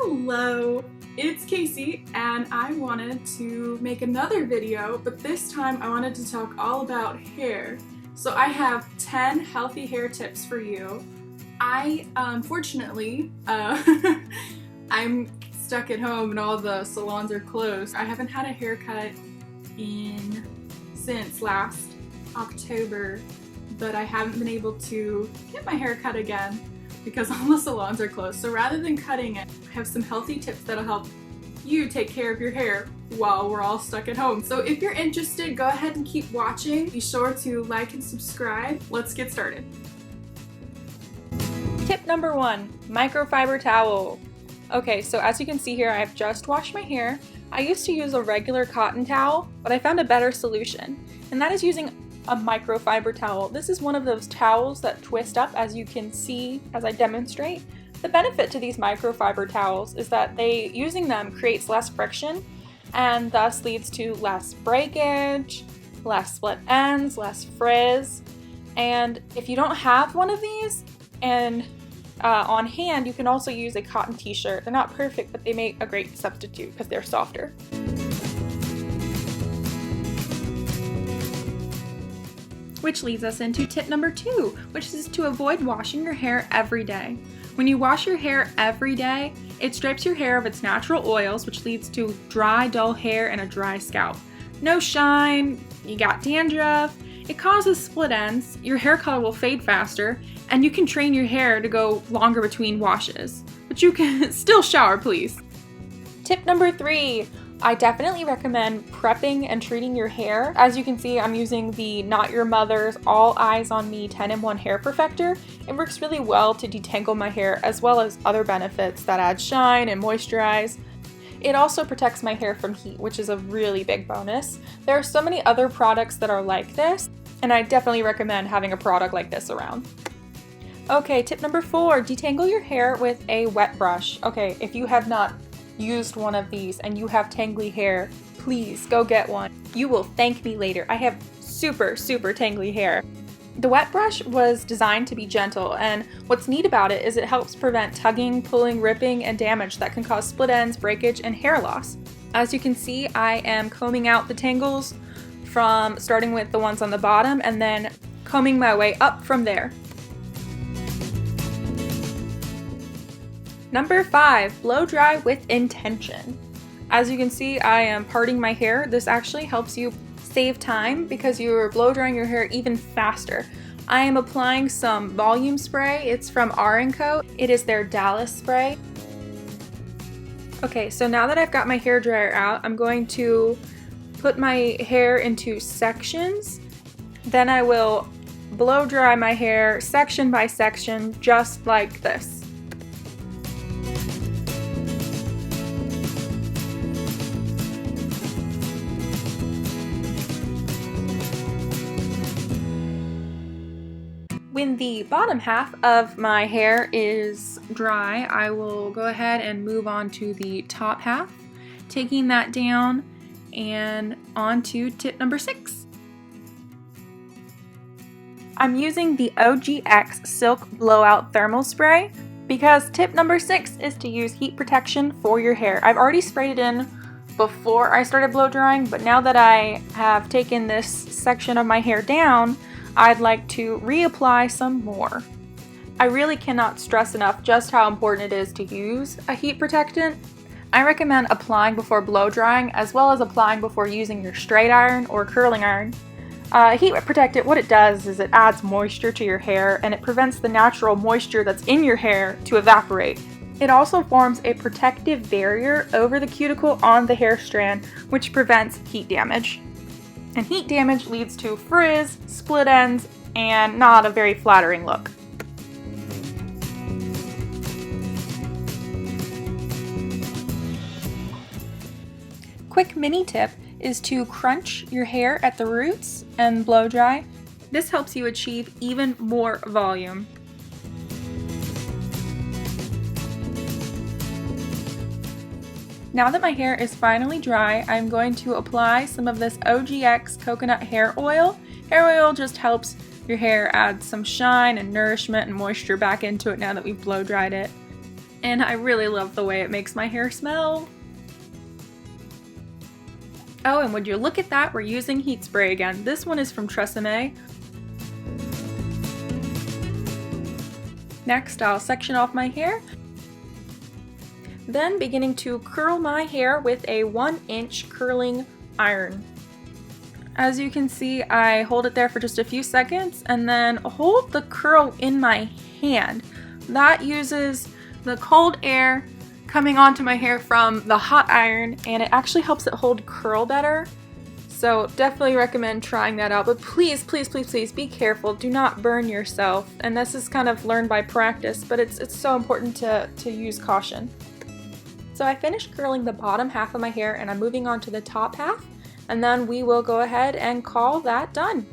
Hello, it's Casey and I wanted to make another video, but this time I wanted to talk all about hair. So I have 10 healthy hair tips for you. I unfortunately, I'm stuck at home and all the salons are closed. I haven't had a haircut since last October, but I haven't been able to get my hair cut again because all the salons are closed. So rather than cutting it, I have some healthy tips that'll help you take care of your hair while we're all stuck at home. So if you're interested, go ahead and keep watching. Be sure to like and subscribe. Let's get started. Tip number 1, microfiber towel. Okay, so as you can see here, I've just washed my hair. I used to use a regular cotton towel, but I found a better solution, and that is using a microfiber towel. This is one of those towels that twist up, as you can see as I demonstrate. The benefit to these microfiber towels is that using them creates less friction and thus leads to less breakage, less split ends, less frizz. And if you don't have one of these and on hand, you can also use a cotton t-shirt. They're not perfect, but they make a great substitute because they're softer. Which leads us into tip number 2, which is to avoid washing your hair every day. When you wash your hair every day, it strips your hair of its natural oils, which leads to dry, dull hair and a dry scalp. No shine, you got dandruff, it causes split ends, your hair color will fade faster, and you can train your hair to go longer between washes. But you can still shower, please. Tip number 3. I definitely recommend prepping and treating your hair. As you can see, I'm using the Not Your Mother's All Eyes on Me 10-in-1 Hair Perfector. It works really well to detangle my hair, as well as other benefits that add shine and moisturize. It also protects my hair from heat, which is a really big bonus. There are so many other products that are like this, and I definitely recommend having a product like this around. Okay, tip number 4, detangle your hair with a wet brush. Okay, if you have not used one of these and you have tangly hair, please go get one. You will thank me later. I have super tangly hair. The wet brush was designed to be gentle, and what's neat about it is it helps prevent tugging, pulling, ripping, and damage that can cause split ends, breakage, and hair loss. As you can see, I am combing out the tangles from starting with the ones on the bottom and then combing my way up from there. Number 5, blow dry with intention. As you can see, I am parting my hair. This actually helps you save time because you're blow drying your hair even faster. I am applying some volume spray. It's from R&Co. It is their Dallas spray. Okay, so now that I've got my hair dryer out, I'm going to put my hair into sections. Then I will blow dry my hair section by section, just like this. When the bottom half of my hair is dry, I will go ahead and move on to the top half, taking that down and on to tip number 6. I'm using the OGX Silk Blowout Thermal Spray because tip number 6 is to use heat protection for your hair. I've already sprayed it in before I started blow drying, but now that I have taken this section of my hair down, I'd like to reapply some more. I really cannot stress enough just how important it is to use a heat protectant. I recommend applying before blow drying as well as applying before using your straight iron or curling iron. Heat protectant, what it does is it adds moisture to your hair and it prevents the natural moisture that's in your hair to evaporate. It also forms a protective barrier over the cuticle on the hair strand, which prevents heat damage. And heat damage leads to frizz, split ends, and not a very flattering look. Quick mini tip is to crunch your hair at the roots and blow dry. This helps you achieve even more volume. Now that my hair is finally dry, I'm going to apply some of this OGX coconut hair oil. Hair oil just helps your hair add some shine and nourishment and moisture back into it now that we've blow dried it. And I really love the way it makes my hair smell. Oh, and would you look at that, we're using heat spray again. This one is from Tresemme. Next, I'll section off my hair. Then beginning to curl my hair with a 1-inch curling iron. As you can see, I hold it there for just a few seconds and then hold the curl in my hand. That uses the cold air coming onto my hair from the hot iron, and it actually helps it hold curl better. So definitely recommend trying that out, but please, please, please, please be careful. Do not burn yourself. And this is kind of learned by practice, but it's so important to use caution. So I finished curling the bottom half of my hair and I'm moving on to the top half, and then we will go ahead and call that done.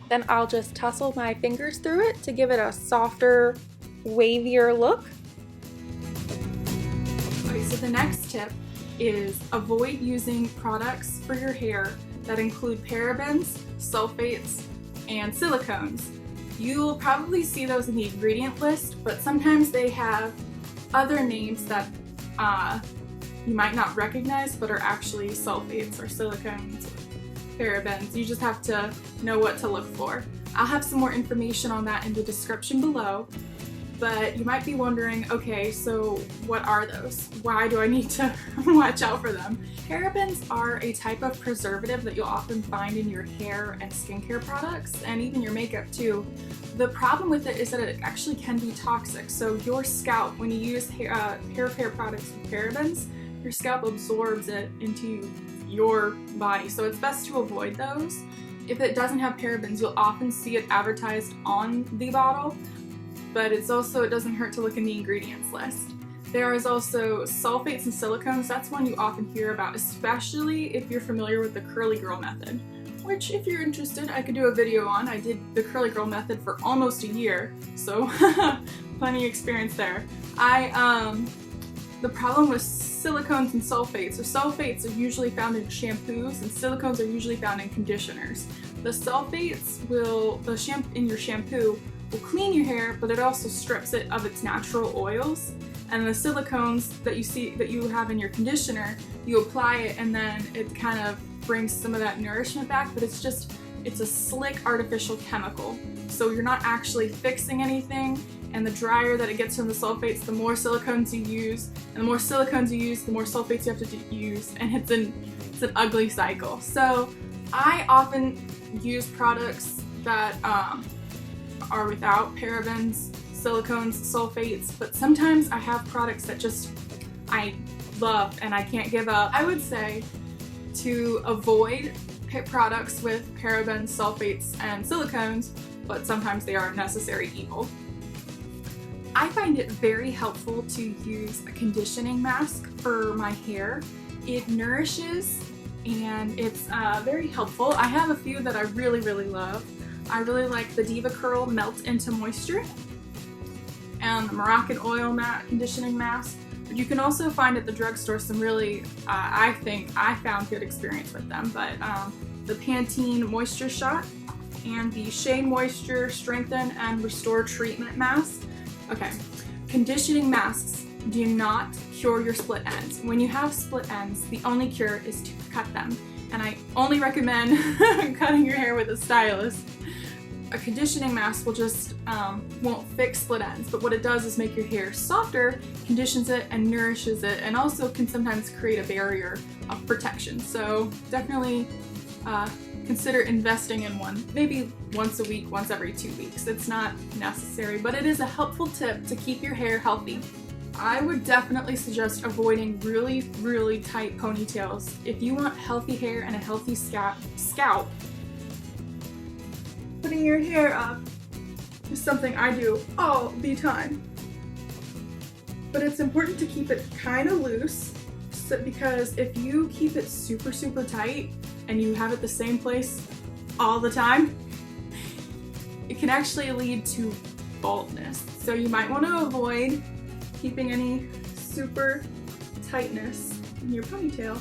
Then I'll just tussle my fingers through it to give it a softer, wavier look. Okay, so the next tip is avoid using products for your hair that include parabens, sulfates, and silicones. You'll probably see those in the ingredient list, but sometimes they have other names that you might not recognize but are actually sulfates or silicones. Parabens. You just have to know what to look for. I'll have some more information on that in the description below, but you might be wondering, okay, so what are those? Why do I need to watch out for them? Parabens are a type of preservative that you'll often find in your hair and skincare products, and even your makeup too. The problem with it is that it actually can be toxic. So your scalp, when you use hair care products with parabens, your scalp absorbs it into your body, so it's best to avoid those. If it doesn't have parabens, you'll often see it advertised on the bottle, but it doesn't hurt to look in the ingredients list. There is also sulfates and silicones. That's one you often hear about, especially if you're familiar with the curly girl method, which if you're interested, I could do a video on. I did the curly girl method for almost a year, so plenty of experience there. The problem with silicones and sulfates. So sulfates are usually found in shampoos and silicones are usually found in conditioners. The sulfates in your shampoo will clean your hair, but it also strips it of its natural oils. And the silicones that you have in your conditioner, you apply it and then it kind of brings some of that nourishment back, but it's a slick artificial chemical. So you're not actually fixing anything. And the drier that it gets from the sulfates, the more silicones you use, and the more silicones you use, the more sulfates you have to use, and it's an ugly cycle. So I often use products that are without parabens, silicones, sulfates, but sometimes I have products that I love and I can't give up. I would say to avoid products with parabens, sulfates, and silicones, but sometimes they are a necessary evil. I find it very helpful to use a conditioning mask for my hair. It nourishes and it's very helpful. I have a few that I really, really love. I really like the Diva Curl Melt Into Moisture and the Moroccan Oil Matte Conditioning Mask. But you can also find at the drugstore some really, I found good experience with them, but the Pantene Moisture Shot and the Shea Moisture Strengthen and Restore Treatment Mask. Okay, conditioning masks do not cure your split ends. When you have split ends, the only cure is to cut them. And I only recommend cutting your hair with a stylist. A conditioning mask will just won't fix split ends, but what it does is make your hair softer, conditions it, and nourishes it, and also can sometimes create a barrier of protection. So definitely consider investing in one, maybe once a week, once every 2 weeks. It's not necessary, but it is a helpful tip to keep your hair healthy. I would definitely suggest avoiding really, really tight ponytails. If you want healthy hair and a healthy scalp, putting your hair up is something I do all the time. But it's important to keep it kind of loose, because if you keep it super, super tight and you have it the same place all the time, it can actually lead to baldness. So you might want to avoid keeping any super tightness in your ponytail.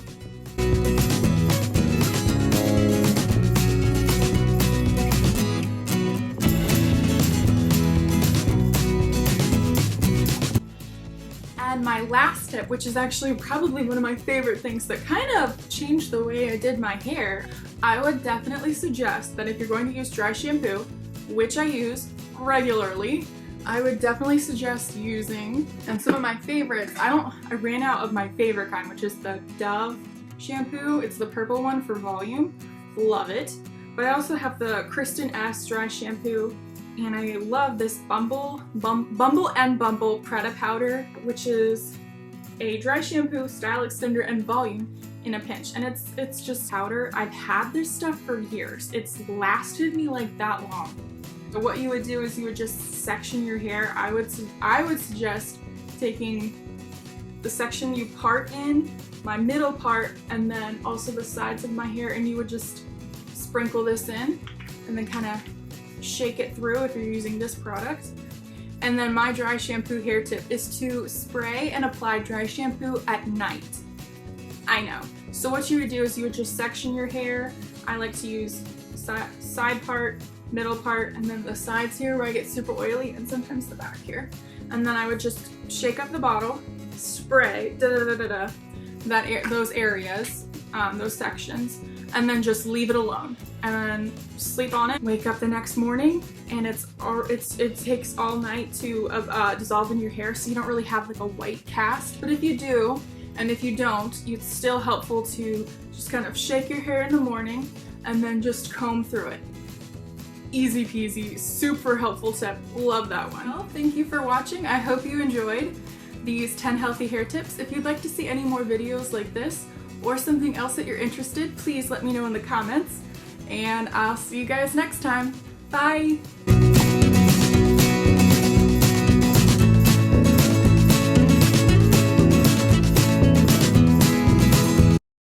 last tip, which is actually probably one of my favorite things that kind of changed the way I did my hair, I would definitely suggest that if you're going to use dry shampoo, which I use regularly, I would definitely suggest using, and some of my favorites, I ran out of my favorite kind, which is the Dove shampoo. It's the purple one for volume. Love it. But I also have the Kristin S dry shampoo, and I love this Bumble and Bumble Pret-A-Powder, which is a dry shampoo, style extender, and volume in a pinch. And it's just powder. I've had this stuff for years. It's lasted me like that long. So what you would do is you would just section your hair. I would suggest taking the section you part in, my middle part, and then also the sides of my hair, and you would just sprinkle this in and then kind of shake it through if you're using this product. And then my dry shampoo hair tip is to spray and apply dry shampoo at night. I know. So what you would do is you would just section your hair. I like to use side part, middle part, and then the sides here where I get super oily, and sometimes the back here. And then I would just shake up the bottle, spray those areas, those sections, and then just leave it alone, and then sleep on it. Wake up the next morning, and it takes all night to dissolve in your hair, so you don't really have like a white cast. But if you do, and if you don't, it's still helpful to just kind of shake your hair in the morning and then just comb through it. Easy peasy, super helpful tip. Love that one. Well, thank you for watching. I hope you enjoyed these 10 healthy hair tips. If you'd like to see any more videos like this or something else that you're interested, please let me know in the comments, and I'll see you guys next time. Bye!